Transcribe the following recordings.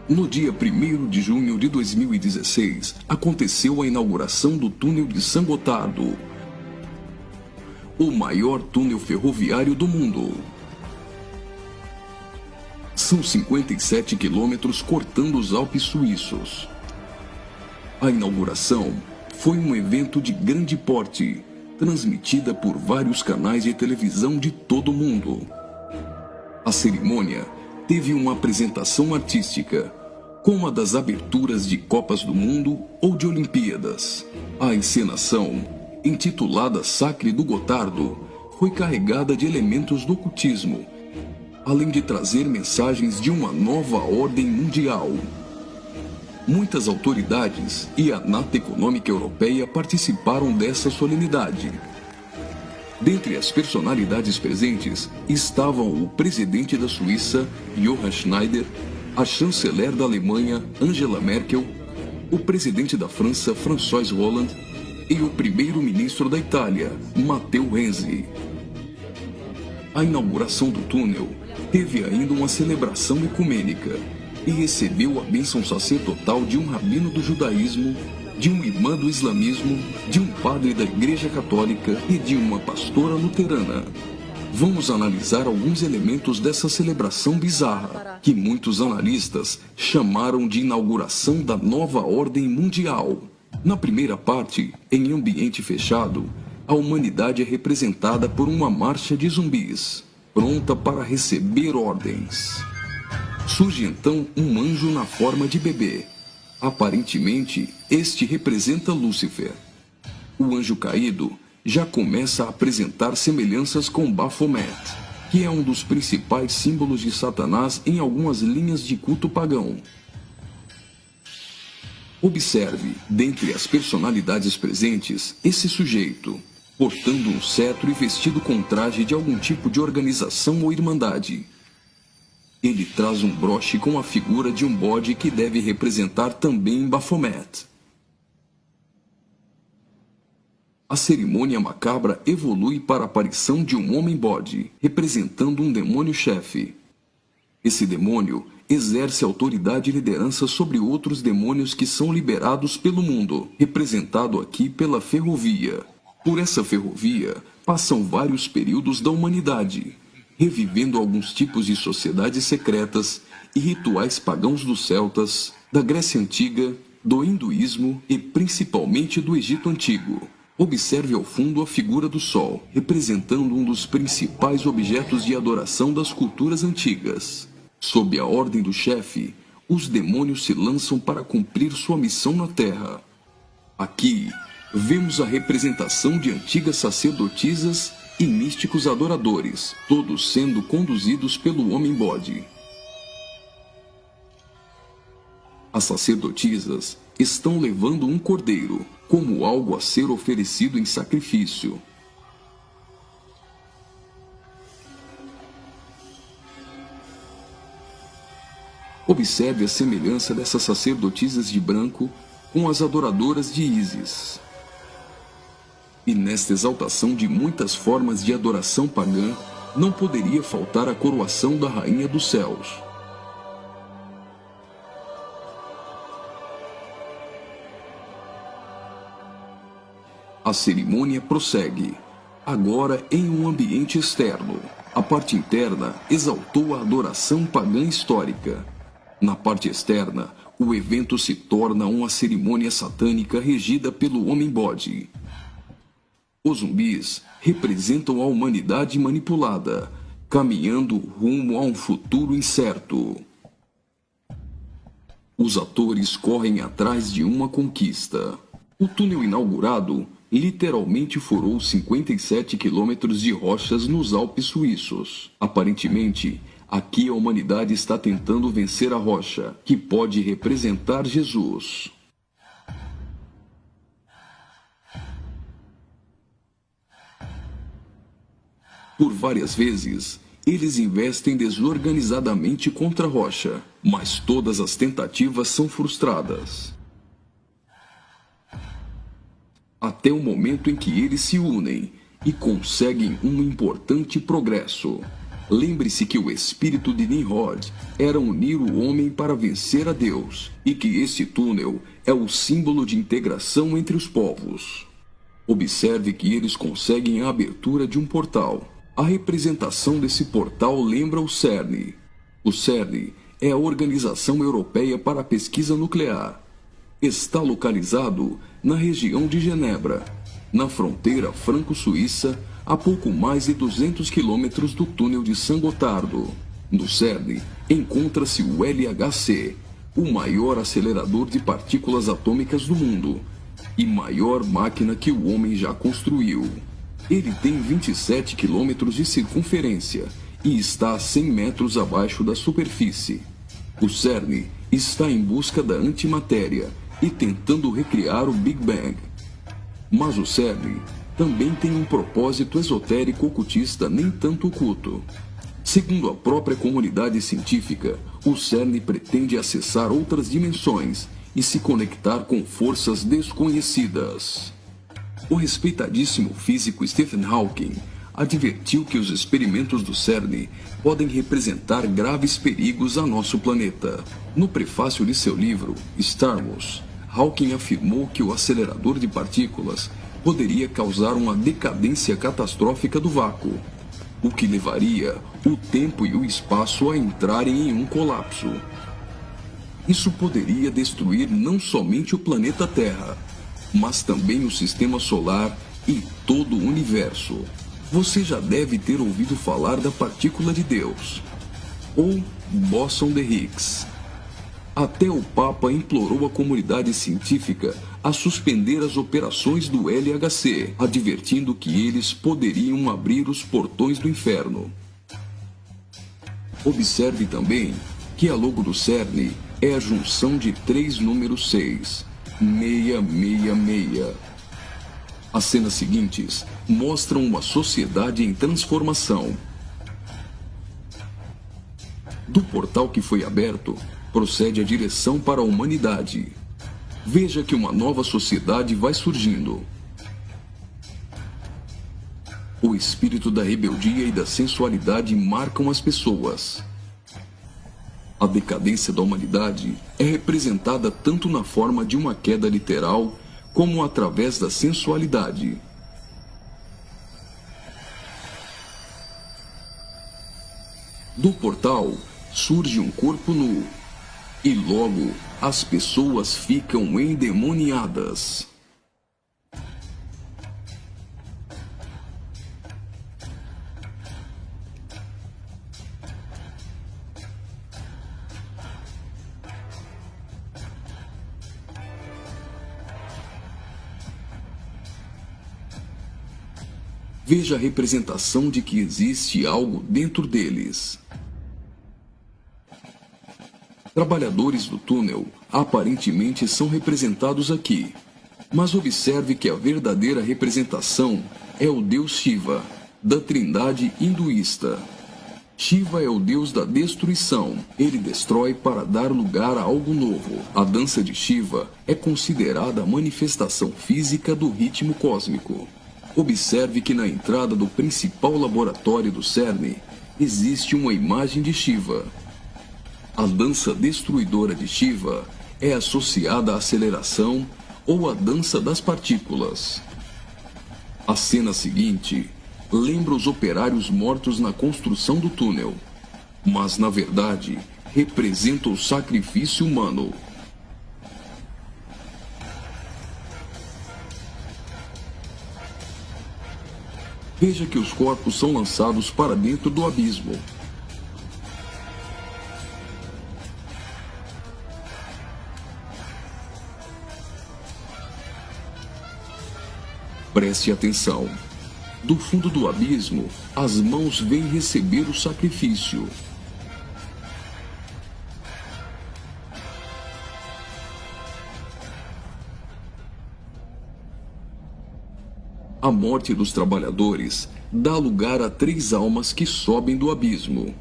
No dia 1º de junho de 2016, aconteceu a inauguração do túnel de San Gotardo, o maior túnel ferroviário do mundo. São 57 quilômetros cortando os Alpes suíços. A inauguração foi um evento de grande porte, transmitida por vários canais de televisão de todo o mundo. A cerimônia teve uma apresentação artística, como a das aberturas de Copas do Mundo ou de Olimpíadas. A encenação, intitulada Sacre do Gotardo, foi carregada de elementos do ocultismo, além de trazer mensagens de uma nova ordem mundial. Muitas autoridades e a Nata Econômica Europeia participaram dessa solenidade. Dentre as personalidades presentes estavam o presidente da Suíça, Johann Schneider, a chanceler da Alemanha, Angela Merkel, o presidente da França, François Hollande, e o primeiro-ministro da Itália, Matteo Renzi. A inauguração do túnel teve ainda uma celebração ecumênica e recebeu a bênção sacerdotal de um rabino do judaísmo, de um imã do islamismo, de um padre da Igreja Católica e de uma pastora luterana. Vamos analisar alguns elementos dessa celebração bizarra, que muitos analistas chamaram de inauguração da nova ordem mundial. Na primeira parte, em ambiente fechado, a humanidade é representada por uma marcha de zumbis, pronta para receber ordens. Surge então um anjo na forma de bebê. Aparentemente, este representa Lúcifer. O anjo caído já começa a apresentar semelhanças com Baphomet, que é um dos principais símbolos de Satanás em algumas linhas de culto pagão. Observe, dentre as personalidades presentes, esse sujeito, portando um cetro e vestido com traje de algum tipo de organização ou irmandade. Ele traz um broche com a figura de um bode que deve representar também Baphomet. A cerimônia macabra evolui para a aparição de um homem-bode, representando um demônio-chefe. Esse demônio exerce autoridade e liderança sobre outros demônios que são liberados pelo mundo, representado aqui pela ferrovia. Por essa ferrovia, passam vários períodos da humanidade, revivendo alguns tipos de sociedades secretas e rituais pagãos dos celtas, da Grécia Antiga, do hinduísmo e principalmente do Egito Antigo. Observe ao fundo a figura do Sol, representando um dos principais objetos de adoração das culturas antigas. Sob a ordem do chefe, os demônios se lançam para cumprir sua missão na Terra. Aqui, vemos a representação de antigas sacerdotisas e místicos adoradores, todos sendo conduzidos pelo homem-bode. As sacerdotisas estão levando um cordeiro, como algo a ser oferecido em sacrifício. Observe a semelhança dessas sacerdotisas de branco com as adoradoras de Ísis. E nesta exaltação de muitas formas de adoração pagã, não poderia faltar a coroação da Rainha dos Céus. A cerimônia prossegue, agora em um ambiente externo. A parte interna exaltou a adoração pagã histórica. Na parte externa, o evento se torna uma cerimônia satânica regida pelo homem-bode. Os zumbis representam a humanidade manipulada, caminhando rumo a um futuro incerto. Os atores correm atrás de uma conquista. O túnel inaugurado literalmente furou 57 quilômetros de rochas nos Alpes suíços. Aparentemente, aqui a humanidade está tentando vencer a rocha, que pode representar Jesus. Por várias vezes, eles investem desorganizadamente contra a rocha, mas todas as tentativas são frustradas. Até o momento em que eles se unem e conseguem um importante progresso. Lembre-se que o espírito de Nimrod era unir o homem para vencer a Deus, e que este túnel é o símbolo de integração entre os povos. Observe que eles conseguem a abertura de um portal. A representação desse portal lembra o CERN. O CERN é a Organização Europeia para a Pesquisa Nuclear. Está localizado na região de Genebra, na fronteira franco-suíça, a pouco mais de 200 quilômetros do túnel de Saint-Gothard. No CERN, encontra-se o LHC, o maior acelerador de partículas atômicas do mundo e maior máquina que o homem já construiu. Ele tem 27 quilômetros de circunferência e está a 100 metros abaixo da superfície. O CERN está em busca da antimatéria e tentando recriar o Big Bang. Mas o CERN também tem um propósito esotérico ocultista nem tanto oculto. Segundo a própria comunidade científica, o CERN pretende acessar outras dimensões e se conectar com forças desconhecidas. O respeitadíssimo físico Stephen Hawking advertiu que os experimentos do CERN podem representar graves perigos a nosso planeta. No prefácio de seu livro, Star Wars, Hawking afirmou que o acelerador de partículas poderia causar uma decadência catastrófica do vácuo, o que levaria o tempo e o espaço a entrarem em um colapso. Isso poderia destruir não somente o planeta Terra, mas também o sistema solar e todo o universo. Você já deve ter ouvido falar da partícula de Deus, ou bóson de Higgs. Até o Papa implorou à comunidade científica a suspender as operações do LHC, advertindo que eles poderiam abrir os portões do inferno. Observe também que a logo do CERN é a junção de 3 números 6, 666. As cenas seguintes mostram uma sociedade em transformação. Do portal que foi aberto, procede a direção para a humanidade. Veja que uma nova sociedade vai surgindo. O espírito da rebeldia e da sensualidade marcam as pessoas. A decadência da humanidade é representada tanto na forma de uma queda literal, como através da sensualidade. Do portal surge um corpo nu, e logo as pessoas ficam endemoniadas. Veja a representação de que existe algo dentro deles. Trabalhadores do túnel aparentemente são representados aqui, mas observe que a verdadeira representação é o deus Shiva, da trindade hinduísta. Shiva é o deus da destruição. Ele destrói para dar lugar a algo novo. A dança de Shiva é considerada a manifestação física do ritmo cósmico. Observe que na entrada do principal laboratório do CERN existe uma imagem de Shiva. A dança destruidora de Shiva é associada à aceleração ou à dança das partículas. A cena seguinte lembra os operários mortos na construção do túnel, mas na verdade representa o sacrifício humano. Veja que os corpos são lançados para dentro do abismo. Preste atenção. Do fundo do abismo, as mãos vêm receber o sacrifício. A morte dos trabalhadores dá lugar a 3 almas que sobem do abismo.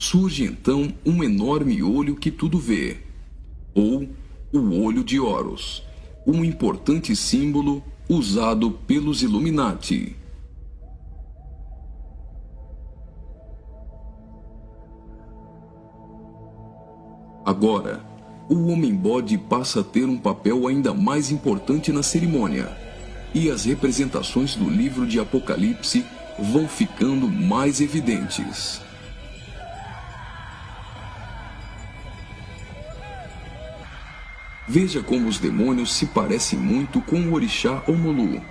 Surge então um enorme olho que tudo vê, ou o Olho de Horus, um importante símbolo usado pelos Illuminati. Agora, o Homem-Bode passa a ter um papel ainda mais importante na cerimônia, e as representações do livro de Apocalipse vão ficando mais evidentes. Veja como os demônios se parecem muito com o orixá Omolu.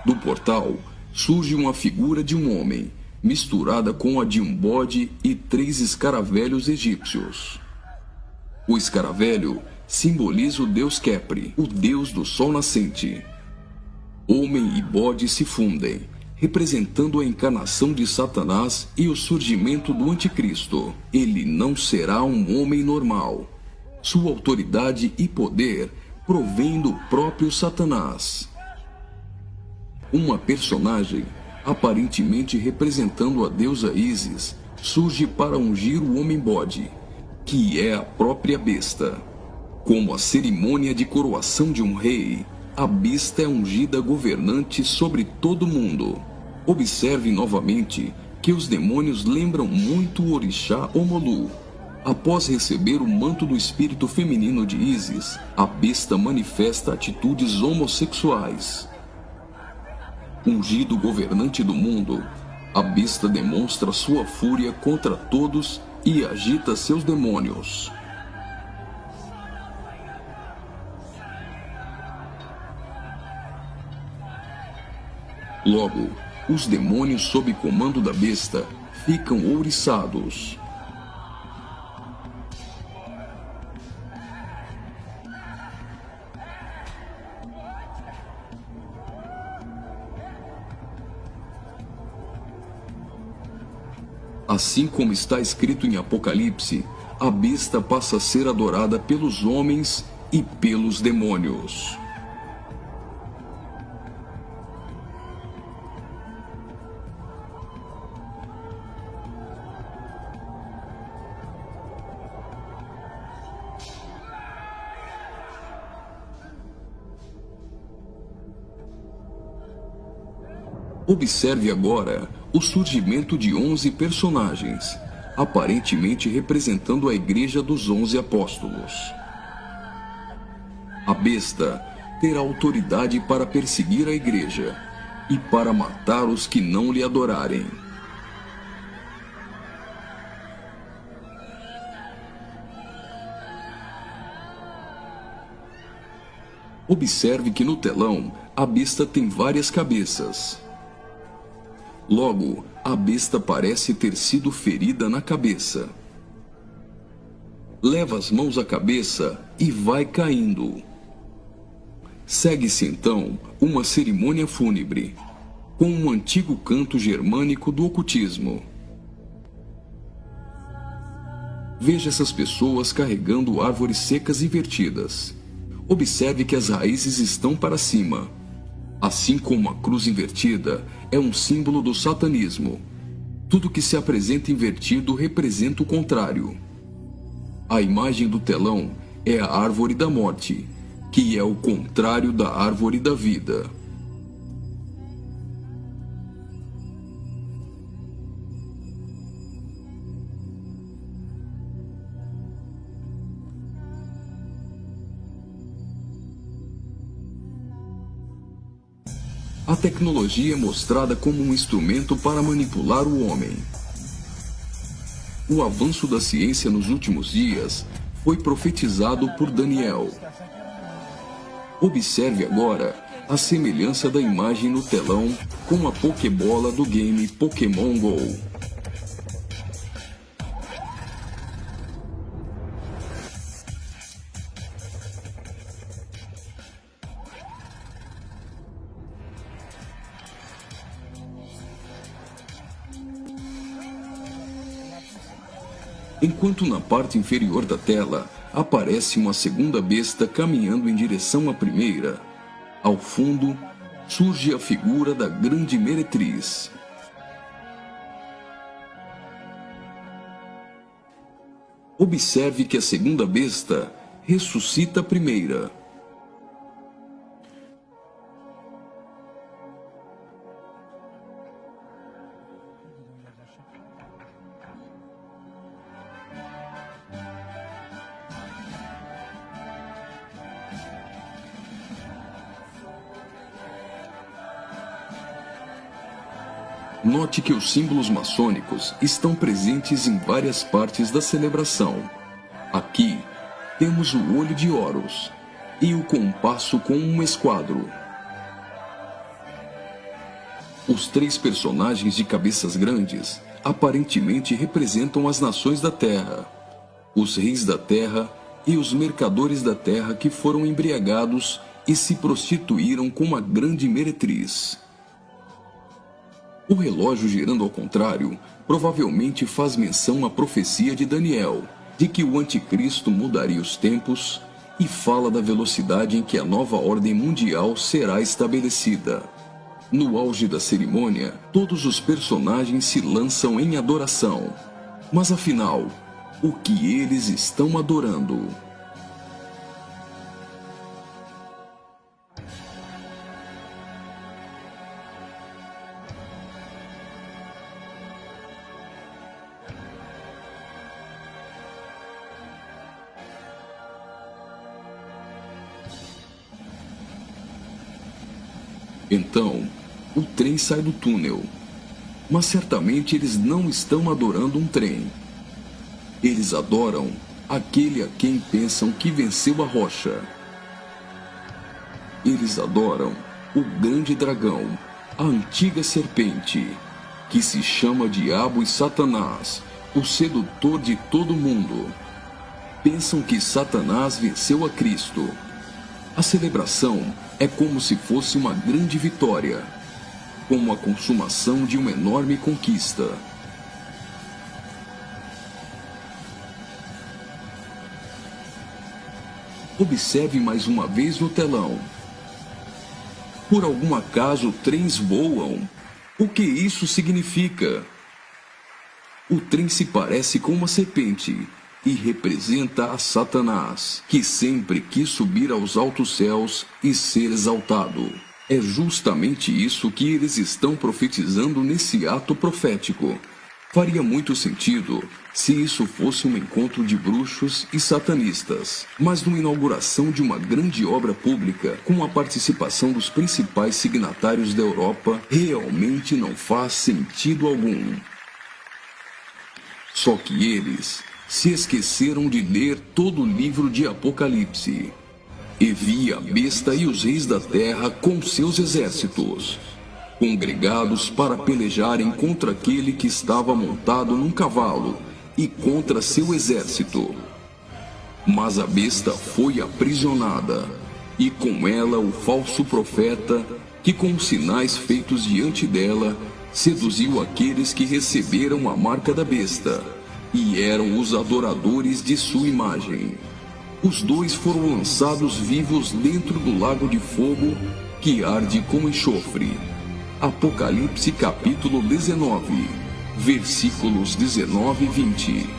Do portal surge uma figura de um homem, misturada com a de um bode e 3 escaravelhos egípcios. O escaravelho simboliza o deus Khepri, o deus do sol nascente. Homem e bode se fundem, representando a encarnação de Satanás e o surgimento do Anticristo. Ele não será um homem normal. Sua autoridade e poder provém do próprio Satanás. Uma personagem, aparentemente representando a deusa Ísis, surge para ungir o Homem-Bode, que é a própria besta. Como a cerimônia de coroação de um rei, a besta é ungida governante sobre todo mundo. Observe novamente que os demônios lembram muito o orixá Omolu. Após receber o manto do espírito feminino de Ísis, a besta manifesta atitudes homossexuais. Ungido governante do mundo, a besta demonstra sua fúria contra todos e agita seus demônios. Logo, os demônios sob comando da besta ficam ouriçados. Assim como está escrito em Apocalipse, a besta passa a ser adorada pelos homens e pelos demônios. Observe agora o surgimento de 11 personagens, aparentemente representando a Igreja dos 11 Apóstolos. A besta terá autoridade para perseguir a Igreja e para matar os que não lhe adorarem. Observe que no telão a besta tem várias cabeças. Logo, a besta parece ter sido ferida na cabeça. Leva as mãos à cabeça e vai caindo. Segue-se então uma cerimônia fúnebre, com um antigo canto germânico do ocultismo. Veja essas pessoas carregando árvores secas invertidas. Observe que as raízes estão para cima. Assim como a cruz invertida é um símbolo do satanismo, tudo que se apresenta invertido representa o contrário. A imagem do telão é a árvore da morte, que é o contrário da árvore da vida. A tecnologia é mostrada como um instrumento para manipular o homem. O avanço da ciência nos últimos dias foi profetizado por Daniel. Observe agora a semelhança da imagem no telão com a Pokébola do game Pokémon GO. Enquanto na parte inferior da tela aparece uma segunda besta caminhando em direção à primeira, ao fundo surge a figura da Grande Meretriz. Observe que a segunda besta ressuscita a primeira. Note que os símbolos maçônicos estão presentes em várias partes da celebração. Aqui, temos o olho de Horus e o compasso com um esquadro. Os 3 personagens de cabeças grandes aparentemente representam as nações da Terra, os reis da Terra e os mercadores da Terra que foram embriagados e se prostituíram com uma grande meretriz. O relógio girando ao contrário provavelmente faz menção à profecia de Daniel, de que o anticristo mudaria os tempos, e fala da velocidade em que a nova ordem mundial será estabelecida. No auge da cerimônia, todos os personagens se lançam em adoração. Mas afinal, o que eles estão adorando? Então, o trem sai do túnel. Mas certamente eles não estão adorando um trem. Eles adoram aquele a quem pensam que venceu a rocha. Eles adoram o grande dragão, a antiga serpente, que se chama Diabo e Satanás, o sedutor de todo mundo. Pensam que Satanás venceu a Cristo. A celebração é como se fosse uma grande vitória, como a consumação de uma enorme conquista. Observe mais uma vez no telão. Por algum acaso trens voam? O que isso significa? O trem se parece com uma serpente e representa a Satanás, que sempre quis subir aos altos céus e ser exaltado. É justamente isso que eles estão profetizando nesse ato profético. Faria muito sentido se isso fosse um encontro de bruxos e satanistas, mas numa inauguração de uma grande obra pública, com a participação dos principais signatários da Europa, realmente não faz sentido algum. Só que eles se esqueceram de ler todo o livro de Apocalipse. E vi a besta e os reis da terra com seus exércitos, congregados para pelejarem contra aquele que estava montado num cavalo e contra seu exército. Mas a besta foi aprisionada, e com ela o falso profeta, que com os sinais feitos diante dela, seduziu aqueles que receberam a marca da besta, e eram os adoradores de sua imagem. Os 2 foram lançados vivos dentro do lago de fogo, que arde como enxofre. Apocalipse capítulo 19, versículos 19 e 20.